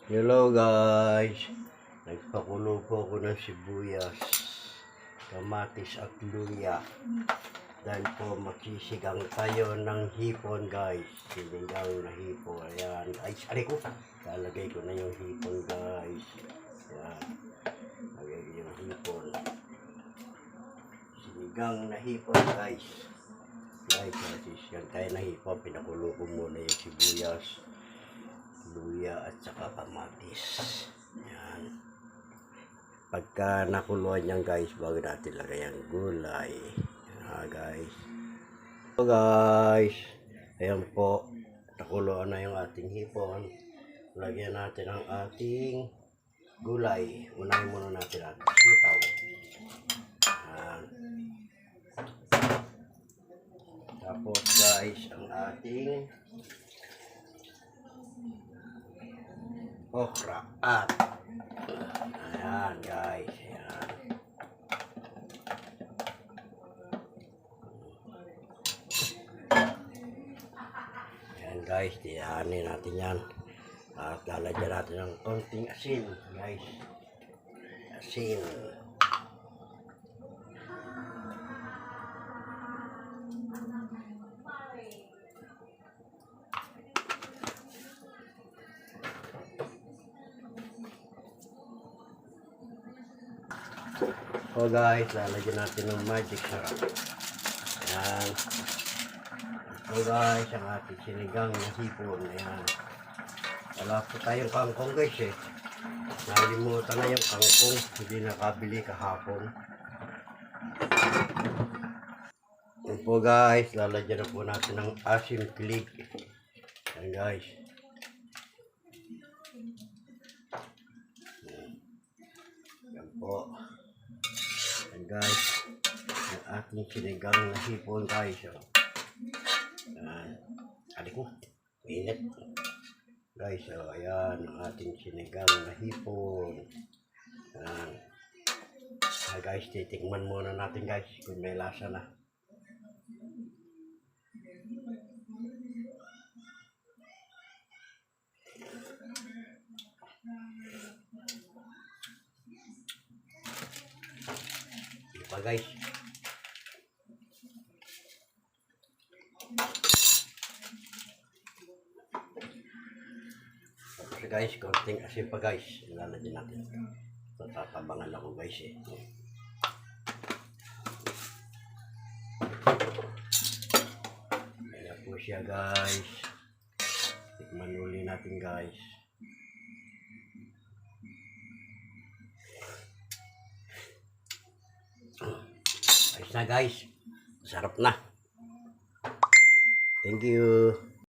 Hello guys, nagpakulo po ako ng sibuyas, kamatis at luya. Dahil po magsisigang tayo ng hipon guys, sinigang na hipon. Ayan, ay sari ko, lalagay ko na yung hipon guys. Ayan, lagay ko yung hipon. Sinigang na hipon guys. Guys, magsisigang tayo ng hipon, pinakulo ko muna yung sibuyas, luya at saka kamatis. Yan. Pagka nakuluan yan guys, bago natin lagay ang gulay. Yan guys. So guys, ayan po, nakuluan na yung ating hipon. Lagyan natin ang ating gulay. Unahin muna natin ang sitaw. Yan. Tapos guys, ang ating okra at ayan guys, ayan. Ayan guys, diyanin natin yan at lalagyan natin ng konting asin guys, asin. So guys, lalagyan natin ng magic sarap. Ayan. So guys, ang ating sinigang na hipon. Ayan. Wala po tayong kangkong guys eh. Nalimutan na yung kangkong. Hindi nakabili kahapon. Ayan po guys, lalagyan na po natin ng asin kilig. Ayan guys. Ayan po. Guys, ang ating sinigang na hipon guys. Adik ko, init guys. Ayan ang ating sinigang na hipon. Guys, titikman muna natin guys kung may lasa na. Ipa guys. Tapos guys, konting asin pa guys. Ilalagyan natin. Tatabangan ako guys eh. Ayan po siya guys. Tikman uli natin guys. Ayos na guys. Sarap na. Thank you.